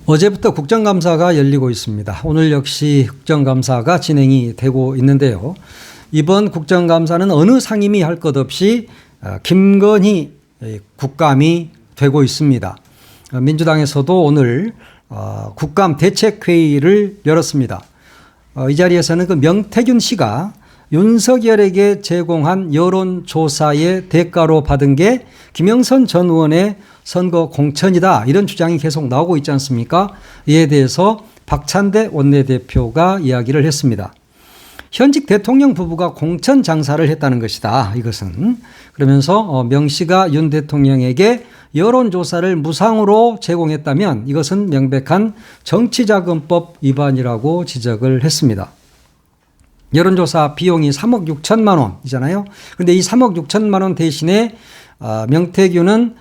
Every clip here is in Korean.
어제부터 국정감사가 열리고 있습니다. 오늘 역시 국정감사가 진행이 되고 있는데요. 이번 국정감사는 어느 상임위 할 것 없이 김건희 국감이 되고 있습니다. 민주당에서도 오늘 국감 대책회의를 열었습니다. 이 자리에서는 그 명태균 씨가 윤석열에게 제공한 여론조사의 대가로 받은 게 김영선 전 의원의 선거 공천이다, 이런 주장이 계속 나오고 있지 않습니까? 이에 대해서 박찬대 원내대표가 이야기를 했습니다. 현직 대통령 부부가 공천 장사를 했다는 것이다, 이것은. 그러면서 명 씨가 윤 대통령에게 여론조사를 무상으로 제공했다면 이것은 명백한 정치자금법 위반이라고 지적을 했습니다. 여론조사 비용이 3억 6천만 원이잖아요. 그런데 이 3억 6천만 원 대신에 명태균은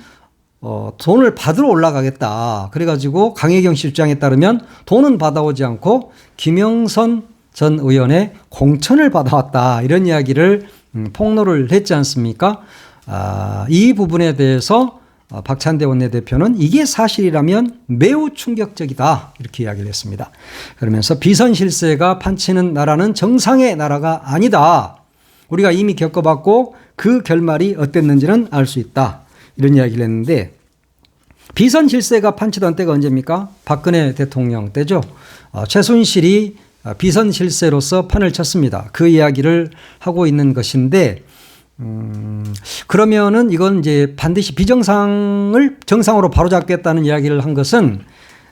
돈을 받으러 올라가겠다. 그래가지고 강혜경 씨 주장에 따르면 돈은 받아오지 않고 김영선 전 의원의 공천을 받아왔다, 이런 이야기를 폭로를 했지 않습니까? 이 부분에 대해서 박찬대 원내대표는 이게 사실이라면 매우 충격적이다, 이렇게 이야기를 했습니다. 그러면서 비선실세가 판치는 나라는 정상의 나라가 아니다. 우리가 이미 겪어봤고 그 결말이 어땠는지는 알 수 있다, 이런 이야기를 했는데, 비선실세가 판치던 때가 언제입니까? 박근혜 대통령 때죠. 최순실이 비선실세로서 판을 쳤습니다. 그 이야기를 하고 있는 것인데, 그러면은 이건 이제 반드시 비정상을 정상으로 바로잡겠다는 이야기를 한 것은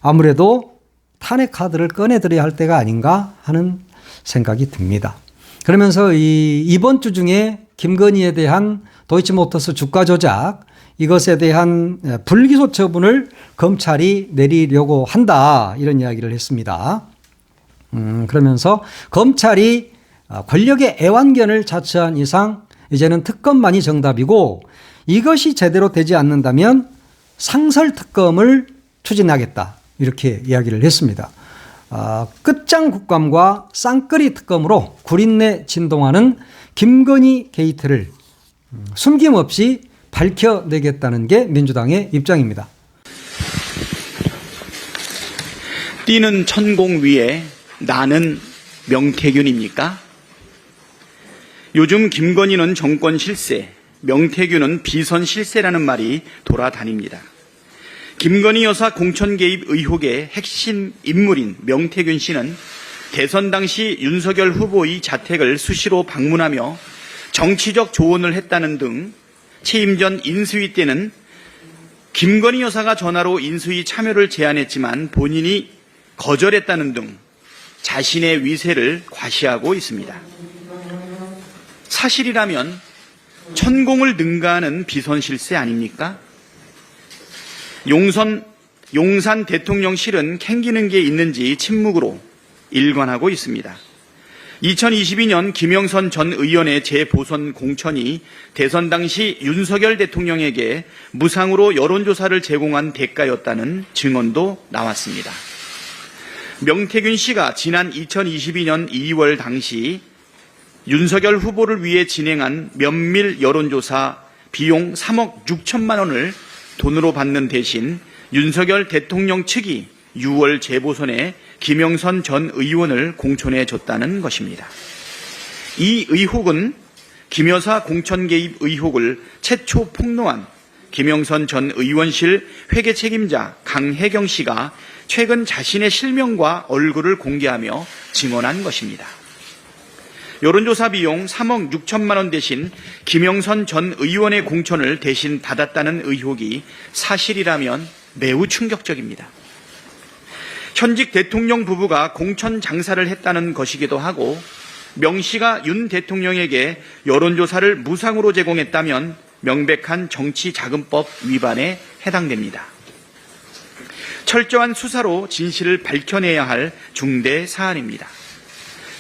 아무래도 탄핵 카드를 꺼내드려야 할 때가 아닌가 하는 생각이 듭니다. 그러면서 이번 주 중에 김건희에 대한 도이치모터스 주가 조작, 이것에 대한 불기소 처분을 검찰이 내리려고 한다, 이런 이야기를 했습니다. 그러면서 검찰이 권력의 애완견을 자처한 이상 이제는 특검만이 정답이고, 이것이 제대로 되지 않는다면 상설특검을 추진하겠다, 이렇게 이야기를 했습니다. 끝장 국감과 쌍끌이 특검으로 구린내 진동하는 김건희 게이트를 숨김없이 밝혀내겠다는 게 민주당의 입장입니다. 뛰는 천공 위에 나는 명태균입니까? 요즘 김건희는 정권 실세, 명태균은 비선 실세라는 말이 돌아다닙니다. 김건희 여사 공천 개입 의혹의 핵심 인물인 명태균 씨는 대선 당시 윤석열 후보의 자택을 수시로 방문하며 정치적 조언을 했다는 등 취임 전 인수위 때는 김건희 여사가 전화로 인수위 참여를 제안했지만 본인이 거절했다는 등 자신의 위세를 과시하고 있습니다. 사실이라면 천공을 능가하는 비선실세 아닙니까? 용산 대통령실은 캥기는 게 있는지 침묵으로 일관하고 있습니다. 2022년 김영선 전 의원의 재보선 공천이 대선 당시 윤석열 대통령에게 무상으로 여론조사를 제공한 대가였다는 증언도 나왔습니다. 명태균 씨가 지난 2022년 2월 당시 윤석열 후보를 위해 진행한 면밀 여론조사 비용 3억 6천만 원을 돈으로 받는 대신 윤석열 대통령 측이 6월 재보선에 김영선 전 의원을 공천해 줬다는 것입니다. 이 의혹은 김 여사 공천 개입 의혹을 최초 폭로한 김영선 전 의원실 회계 책임자 강혜경 씨가 최근 자신의 실명과 얼굴을 공개하며 증언한 것입니다. 여론조사 비용 3억 6천만 원 대신 김영선 전 의원의 공천을 대신 받았다는 의혹이 사실이라면 매우 충격적입니다. 현직 대통령 부부가 공천 장사를 했다는 것이기도 하고, 명 씨가 윤 대통령에게 여론조사를 무상으로 제공했다면 명백한 정치자금법 위반에 해당됩니다. 철저한 수사로 진실을 밝혀내야 할 중대 사안입니다.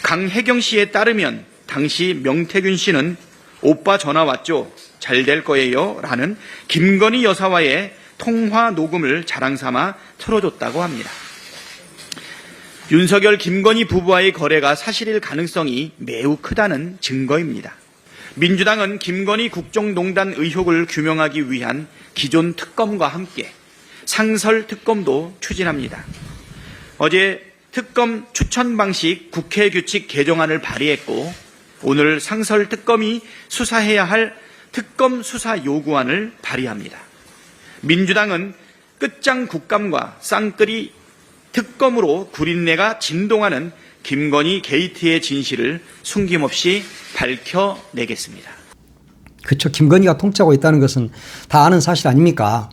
강혜경 씨에 따르면 당시 명태균 씨는 오빠 전화 왔죠? 잘 될 거예요? 라는 김건희 여사와의 통화 녹음을 자랑삼아 틀어줬다고 합니다. 윤석열 김건희 부부와의 거래가 사실일 가능성이 매우 크다는 증거입니다. 민주당은 김건희 국정농단 의혹을 규명하기 위한 기존 특검과 함께 상설 특검도 추진합니다. 어제 특검 추천 방식 국회 규칙 개정안을 발의했고 오늘 상설 특검이 수사해야 할 특검 수사 요구안을 발의합니다. 민주당은 끝장 국감과 쌍끌이 특검으로 구린내가 진동하는 김건희 게이트의 진실을 숨김없이 밝혀내겠습니다. 그렇죠. 김건희가 통치하고 있다는 것은 다 아는 사실 아닙니까?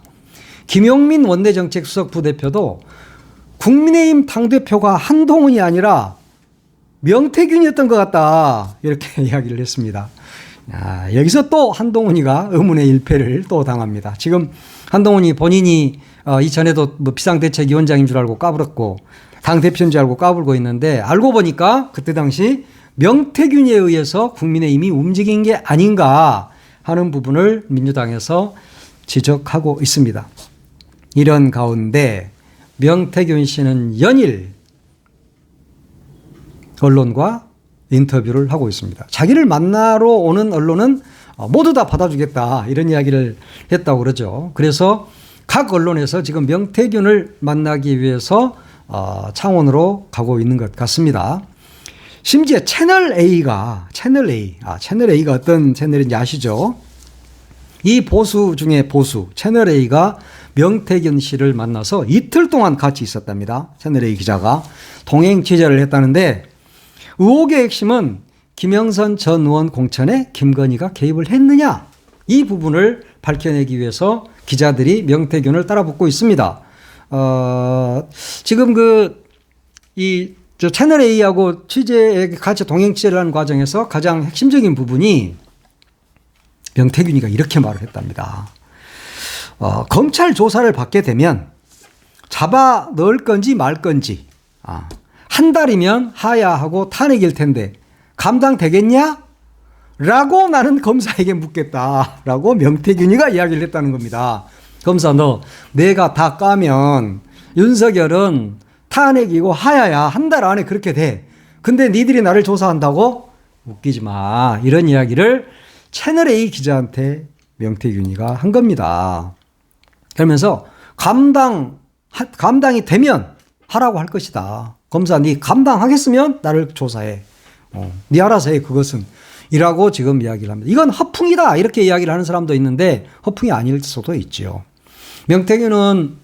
김용민 원내정책수석 부대표도 국민의힘 당대표가 한동훈이 아니라 명태균이었던 것 같다. 이렇게 이야기를 했습니다. 여기서 또 한동훈이가 의문의 일패를 또 당합니다. 지금 한동훈이 본인이 이전에도 뭐 비상대책위원장인 줄 알고 까불었고 당대표인 줄 알고 까불고 있는데 알고 보니까 그때 당시 명태균에 의해서 국민의힘이 움직인 게 아닌가 하는 부분을 민주당에서 지적하고 있습니다. 이런 가운데 명태균 씨는 연일 언론과 인터뷰를 하고 있습니다. 자기를 만나러 오는 언론은 모두 다 받아주겠다 이런 이야기를 했다고 그러죠. 그래서 각 언론에서 지금 명태균을 만나기 위해서 창원으로 가고 있는 것 같습니다. 심지어 채널A가 어떤 채널인지 아시죠? 이 보수 중에 보수 채널A가 명태균 씨를 만나서 이틀 동안 같이 있었답니다. 채널A 기자가 동행 취재를 했다는데 의혹의 핵심은 김영선 전 의원 공천에 김건희가 개입을 했느냐 이 부분을 밝혀내기 위해서 기자들이 명태균을 따라붙고 있습니다. 지금 저 채널A하고 취재에 같이 동행 취재를 하는 과정에서 가장 핵심적인 부분이 명태균이가 이렇게 말을 했답니다. 검찰 조사를 받게 되면 잡아 넣을 건지 말 건지 한 달이면 하야하고 탄핵일 텐데 감당되겠냐? 라고 나는 검사에게 묻겠다라고 명태균이가 이야기를 했다는 겁니다. 검사 내가 다 까면 윤석열은 탄핵이고 하야야 한 달 안에 그렇게 돼. 근데 니들이 나를 조사한다고? 웃기지 마. 이런 이야기를 채널A 기자한테 명태균이가 한 겁니다. 그러면서 감당이 되면 하라고 할 것이다. 검사 니 감당하겠으면 나를 조사해. 니 알아서 해 그것은. 이라고 지금 이야기를 합니다. 이건 허풍이다 이렇게 이야기를 하는 사람도 있는데 허풍이 아닐 수도 있죠. 명태균은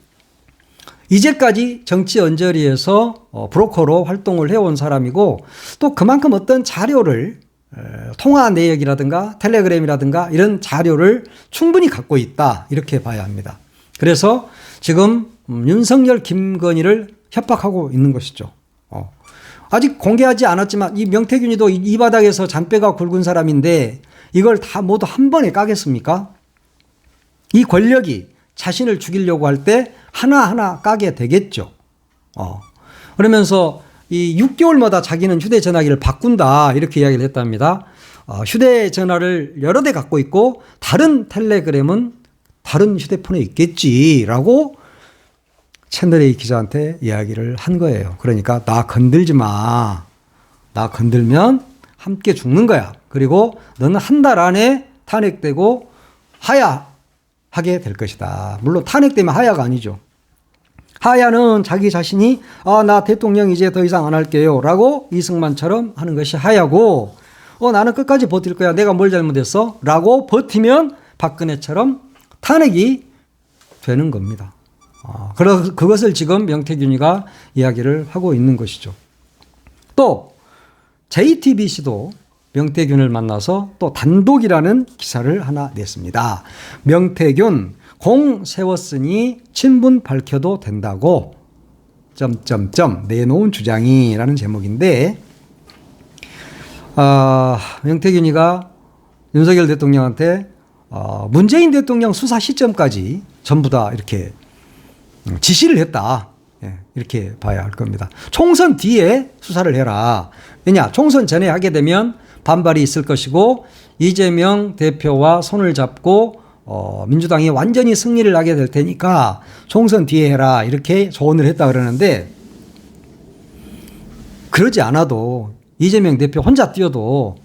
이제까지 정치 언저리에서 브로커로 활동을 해온 사람이고 또 그만큼 어떤 자료를 통화 내역이라든가 텔레그램이라든가 이런 자료를 충분히 갖고 있다 이렇게 봐야 합니다. 그래서 지금 윤석열 김건희를 협박하고 있는 것이죠. 아직 공개하지 않았지만 이 명태균이도 이 바닥에서 잔뼈가 굵은 사람인데 이걸 다 모두 한 번에 까겠습니까? 이 권력이 자신을 죽이려고 할 때 하나하나 까게 되겠죠. 그러면서 이 6개월마다 자기는 휴대전화기를 바꾼다 이렇게 이야기를 했답니다. 휴대전화를 여러 대 갖고 있고 다른 텔레그램은 다른 휴대폰에 있겠지라고 채널A 기자한테 이야기를 한 거예요. 그러니까 나 건들지 마. 나 건들면 함께 죽는 거야. 그리고 너는 한 달 안에 탄핵되고 하야하게 될 것이다. 물론 탄핵되면 하야가 아니죠. 하야는 자기 자신이 나 대통령 이제 더 이상 안 할게요 라고 이승만처럼 하는 것이 하야고 나는 끝까지 버틸 거야. 내가 뭘 잘못했어? 라고 버티면 박근혜처럼 탄핵이 되는 겁니다. 그것을 지금 명태균이가 이야기를 하고 있는 것이죠. 또 JTBC도 명태균을 만나서 또 단독이라는 기사를 하나 냈습니다. 명태균 공 세웠으니 친분 밝혀도 된다고 내놓은 주장이라는 제목인데 명태균이가 윤석열 대통령한테 문재인 대통령 수사 시점까지 전부 다 이렇게 지시를 했다. 이렇게 봐야 할 겁니다. 총선 뒤에 수사를 해라. 왜냐? 총선 전에 하게 되면 반발이 있을 것이고 이재명 대표와 손을 잡고 민주당이 완전히 승리를 하게 될 테니까 총선 뒤에 해라. 이렇게 조언을 했다 그러는데 그러지 않아도 이재명 대표 혼자 뛰어도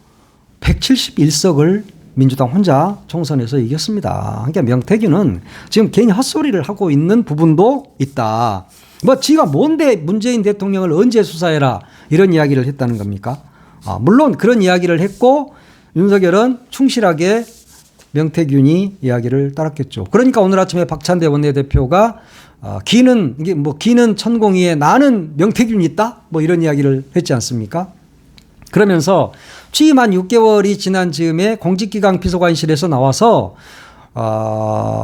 171석을 민주당 혼자 총선에서 이겼습니다. 그러니까 명태균은 지금 괜히 헛소리를 하고 있는 부분도 있다. 뭐 지가 뭔데 문재인 대통령을 언제 수사해라 이런 이야기를 했다는 겁니까? 물론 그런 이야기를 했고 윤석열은 충실하게 명태균이 이야기를 따랐겠죠. 그러니까 오늘 아침에 박찬대 원내대표가 기는 천공이에 나는 명태균이 있다? 뭐 이런 이야기를 했지 않습니까? 그러면서 취임한 6개월이 지난 즈음에 공직기강 비서관실에서 나와서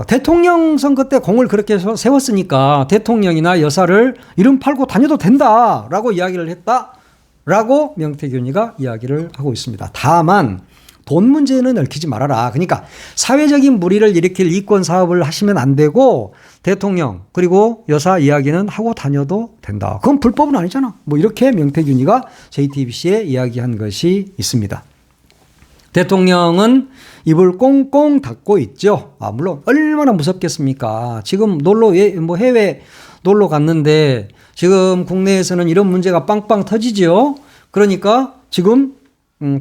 대통령 선거 때 공을 그렇게 세웠으니까 대통령이나 여사를 이름 팔고 다녀도 된다라고 이야기를 했다라고 명태균이가 이야기를 하고 있습니다. 다만 돈 문제는 얽히지 말아라. 그러니까 사회적인 물의를 일으킬 이권 사업을 하시면 안 되고 대통령 그리고 여사 이야기는 하고 다녀도 된다. 그건 불법은 아니잖아. 뭐 이렇게 명태균이가 JTBC에 이야기한 것이 있습니다. 대통령은 입을 꽁꽁 닫고 있죠. 물론 얼마나 무섭겠습니까? 지금 해외 놀러 갔는데 지금 국내에서는 이런 문제가 빵빵 터지죠. 그러니까 지금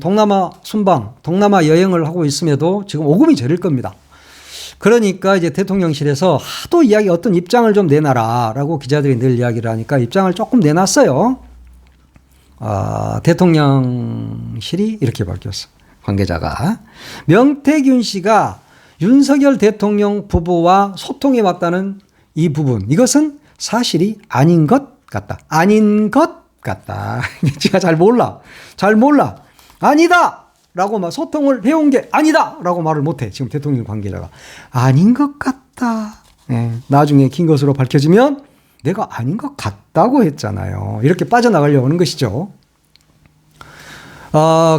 동남아 순방, 동남아 여행을 하고 있음에도 지금 오금이 저릴 겁니다. 그러니까 이제 대통령실에서 하도 어떤 입장을 좀 내놔라라고 기자들이 늘 이야기를 하니까 입장을 조금 내놨어요. 대통령실이 이렇게 밝혔어. 관계자가. 명태균 씨가 윤석열 대통령 부부와 소통해 왔다는 이 부분. 이것은 사실이 아닌 것 같다. 아닌 것 같다. 제가 잘 몰라. 아니다! 라고 막 소통을 해온 게 아니다! 라고 말을 못해. 지금 대통령 관계자가. 아닌 것 같다. 네. 나중에 긴 것으로 밝혀지면 내가 아닌 것 같다고 했잖아요. 이렇게 빠져나가려고 하는 것이죠.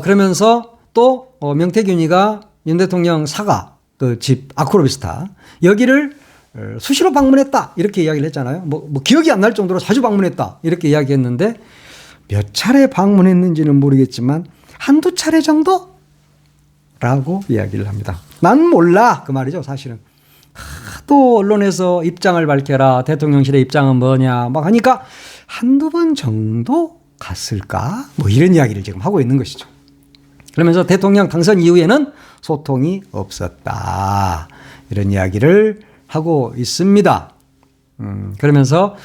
그러면서 또 명태균이가 윤 대통령 사가 그 집 아크로비스타 여기를 수시로 방문했다. 이렇게 이야기를 했잖아요. 뭐 기억이 안 날 정도로 자주 방문했다. 이렇게 이야기했는데 몇 차례 방문했는지는 모르겠지만 한두 차례 정도? 라고 이야기를 합니다. 난 몰라. 그 말이죠, 사실은. 하도 언론에서 입장을 밝혀라. 대통령실의 입장은 뭐냐. 막 하니까 한두 번 정도 갔을까? 뭐 이런 이야기를 지금 하고 있는 것이죠. 그러면서 대통령 당선 이후에는 소통이 없었다. 이런 이야기를 하고 있습니다. 그러면서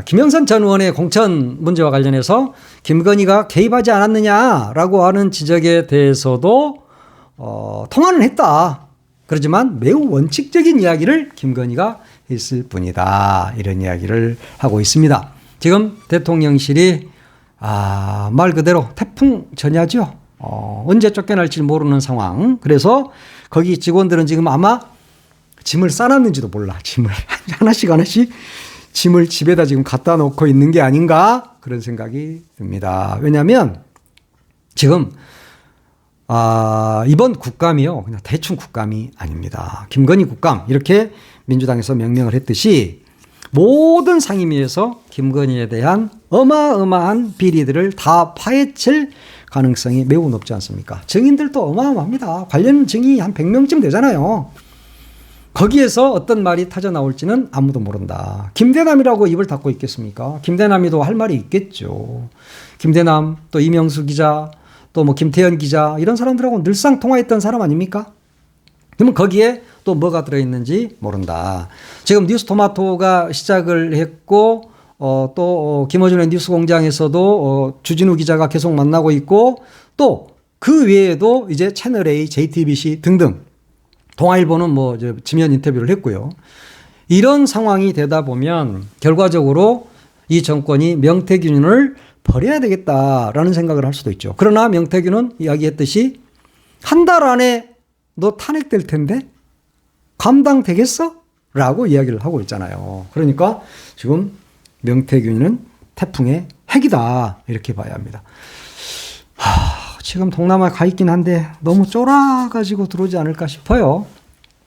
김영선 전 의원의 공천 문제와 관련해서 김건희가 개입하지 않았느냐라고 하는 지적에 대해서도 통화는 했다. 그렇지만 매우 원칙적인 이야기를 김건희가 했을 뿐이다. 이런 이야기를 하고 있습니다. 지금 대통령실이 말 그대로 태풍 전야죠. 언제 쫓겨날지 모르는 상황. 그래서 거기 직원들은 지금 아마 짐을 싸놨는지도 몰라. 짐을 하나씩 짐을 집에다 지금 갖다 놓고 있는 게 아닌가 그런 생각이 듭니다. 왜냐하면 지금 이번 국감이요 그냥 대충 국감이 아닙니다. 김건희 국감 이렇게 민주당에서 명명을 했듯이 모든 상임위에서 김건희에 대한 어마어마한 비리들을 다 파헤칠 가능성이 매우 높지 않습니까? 증인들도 어마어마합니다. 관련 증인이 한 100명쯤 되잖아요. 거기에서 어떤 말이 터져 나올지는 아무도 모른다. 김대남이라고 입을 닫고 있겠습니까? 김대남이도 할 말이 있겠죠. 김대남, 또 이명수 기자, 또 뭐 김태현 기자 이런 사람들하고 늘상 통화했던 사람 아닙니까? 그러면 거기에 또 뭐가 들어있는지 모른다. 지금 뉴스토마토가 시작을 했고 또 김어준의 뉴스공장에서도 주진우 기자가 계속 만나고 있고 또 그 외에도 이제 채널A, JTBC 등등 동아일보는 뭐 지면 인터뷰를 했고요. 이런 상황이 되다 보면 결과적으로 이 정권이 명태균을 버려야 되겠다라는 생각을 할 수도 있죠. 그러나 명태균은 이야기했듯이 한 달 안에 너 탄핵될 텐데 감당되겠어? 라고 이야기를 하고 있잖아요. 그러니까 지금 명태균은 태풍의 핵이다 이렇게 봐야 합니다. 지금 동남아에 가 있긴 한데 너무 쫄아가지고 들어오지 않을까 싶어요.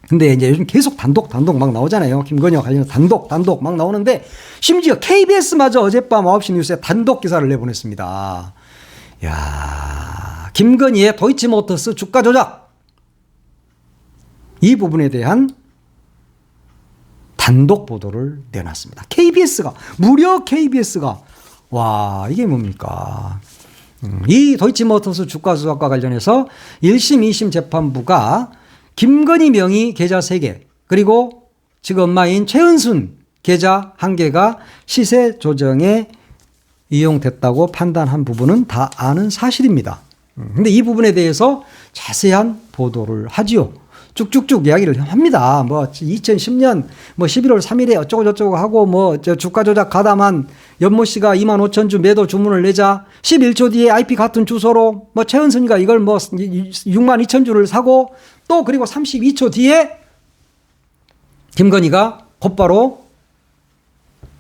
근데 이제 요즘 계속 단독 막 나오잖아요. 김건희와 관련해서 단독 막 나오는데 심지어 KBS마저 어젯밤 9시 뉴스에 단독 기사를 내보냈습니다. 야, 김건희의 도이치모터스 주가 조작 이 부분에 대한 단독 보도를 내놨습니다. KBS가 무려 KBS가 와 이게 뭡니까? 이 도이치모터스 주가 조작과 관련해서 1심, 2심 재판부가 김건희 명의 계좌 3개 그리고 지금 엄마인 최은순 계좌 1개가 시세 조정에 이용됐다고 판단한 부분은 다 아는 사실입니다. 근데 이 부분에 대해서 자세한 보도를 하지요. 쭉쭉쭉 이야기를 합니다. 뭐 2010년 뭐 11월 3일에 어쩌고 저쩌고 하고 뭐 저 주가 조작 가담한 연모 씨가 25,000주 매도 주문을 내자 11초 뒤에 IP 같은 주소로 뭐 최은순이가 이걸 뭐 62,000주를 사고 또 그리고 32초 뒤에 김건희가 곧바로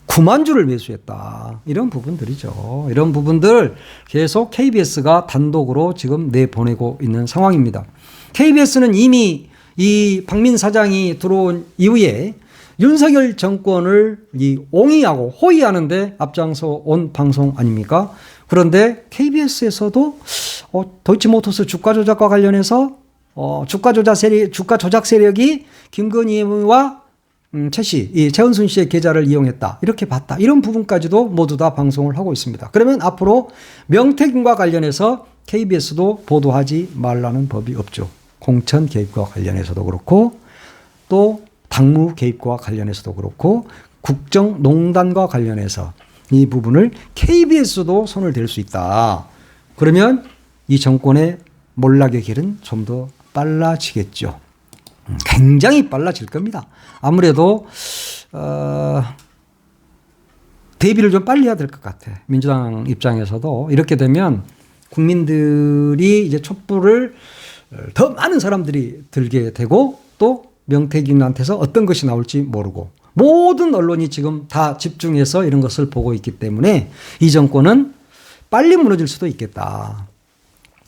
9만 주를 매수했다. 이런 부분들이죠. 이런 부분들 계속 KBS가 단독으로 지금 내보내고 있는 상황입니다. KBS는 이미 이 박민 사장이 들어온 이후에 윤석열 정권을 이 옹이하고 호위하는데 앞장서 온 방송 아닙니까? 그런데 KBS에서도 도이치모터스 주가 조작과 관련해서 주가 조작 세력이 김건희와 최 씨, 이 최은순 씨의 계좌를 이용했다. 이렇게 봤다. 이런 부분까지도 모두 다 방송을 하고 있습니다. 그러면 앞으로 명태균과 관련해서 KBS도 보도하지 말라는 법이 없죠. 공천 개입과 관련해서도 그렇고 또 당무 개입과 관련해서도 그렇고 국정농단과 관련해서 이 부분을 KBS도 손을 댈 수 있다. 그러면 이 정권의 몰락의 길은 좀 더 빨라지겠죠. 굉장히 빨라질 겁니다. 아무래도 대비를 좀 빨리 해야 될 것 같아. 민주당 입장에서도 이렇게 되면 국민들이 이제 촛불을 더 많은 사람들이 들게 되고 또 명태균한테서 어떤 것이 나올지 모르고 모든 언론이 지금 다 집중해서 이런 것을 보고 있기 때문에 이 정권은 빨리 무너질 수도 있겠다.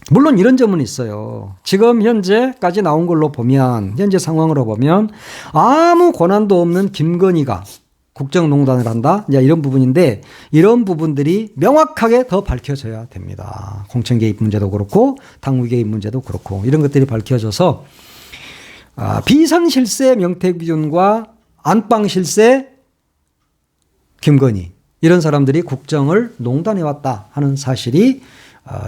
물론 이런 점은 있어요. 지금 현재까지 나온 걸로 보면 현재 상황으로 보면 아무 권한도 없는 김건희가 국정농단을 한다. 이제 이런 부분인데 이런 부분들이 명확하게 더 밝혀져야 됩니다. 공천 개입 문제도 그렇고 당무 개입 문제도 그렇고 이런 것들이 밝혀져서 비선 실세 명태균과 안방 실세 김건희 이런 사람들이 국정을 농단해왔다 하는 사실이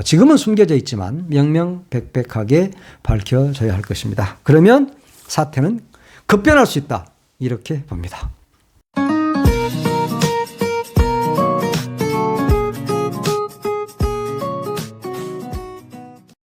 지금은 숨겨져 있지만 명명백백하게 밝혀져야 할 것입니다. 그러면 사태는 급변할 수 있다. 이렇게 봅니다.